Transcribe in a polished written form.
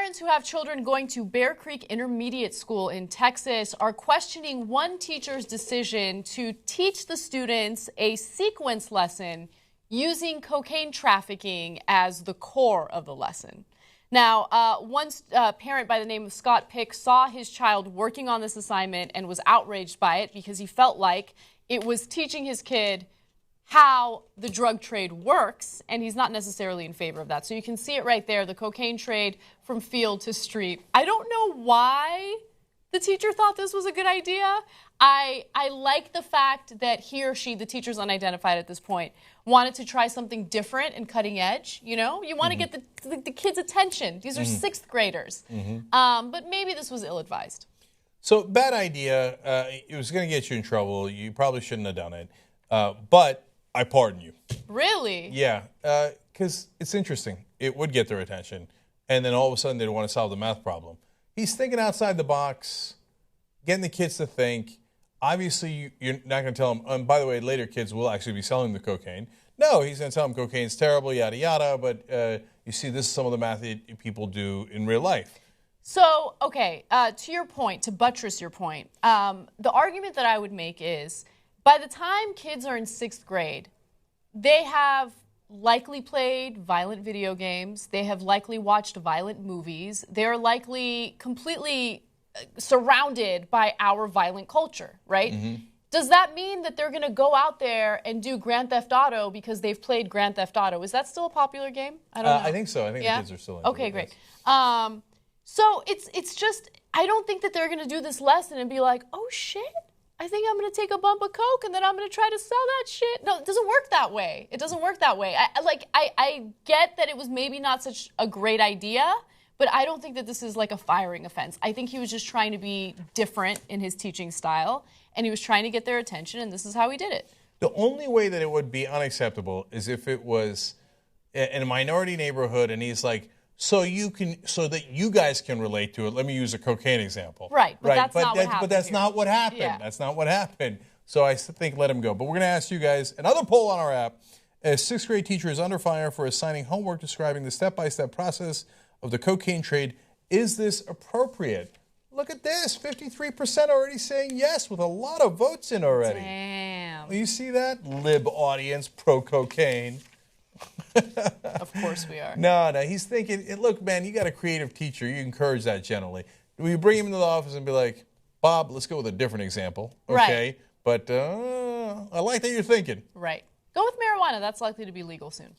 Parents who have children going to Bear Creek Intermediate School in Texas are questioning one teacher's decision to teach the students a sequence lesson using cocaine trafficking as the core of the lesson. Now, one parent by the name of Scott Pick saw his child working on this assignment and was outraged by it because he felt like it was teaching his kid how the drug trade works, and he's not necessarily in favor of that. So you can see it right there, the cocaine trade from field to street. I don't know why the teacher thought this was a good idea. I like the fact that he or she, the teacher's unidentified at this point, wanted to try something different and cutting edge. You know, you want to get the kids' attention. These are sixth graders. But maybe this was ill-advised. So bad idea. It was going to get you in trouble. You probably shouldn't have done it. But I pardon you. Really? Yeah, because it's interesting. It would get their attention, and then all of a sudden they'd want to solve the math problem. He's thinking outside the box, getting the kids to think. Obviously, you're not going to tell them, and by the way, later kids will actually be selling the cocaine. No, he's going to tell them cocaine's terrible, yada, yada, but you see, this is some of the math that people do in real life. So, okay, to your point, to buttress your point, the argument that I would make is, by the time kids are in sixth grade, they have likely played violent video games. They have likely watched violent movies. They're likely completely surrounded by our violent culture, right? Does that mean that they're going to go out there and do Grand Theft Auto because they've played Grand Theft Auto? Is that still a popular game? I don't know. I think so. I think the kids are still into it. Okay, great. So it's just, I don't think that they're going to do this lesson and be like, oh, shit. I think I'm going to take a bump of coke and then I'm going to try to sell that shit. No, it doesn't work that way. It doesn't work that way. I get that it was maybe not such a great idea, but I don't think that this is like a firing offense. I think he was just trying to be different in his teaching style, and he was trying to get their attention, and this is how he did it. The only way that it would be unacceptable is if it was in a minority neighborhood and he's like, so that you guys can relate to it. Let me use a cocaine example. Right, but that's not what happened. But that's not what happened. Yeah. That's not what happened. So I think let him go. But we're going to ask you guys another poll on our app. A sixth grade teacher is under fire for assigning homework describing the step-by-step process of the cocaine trade. Is this appropriate? Look at this. 53% already saying yes, with a lot of votes in already. Damn. You see that? Lib audience, pro-cocaine. Of course we are. No, he's thinking, look, man, you got a creative teacher. You encourage that gently. Will you bring him into the office and be like, Bob, let's go with a different example, okay? Right. But I like that you're thinking. Right. Go with marijuana. That's likely to be legal soon.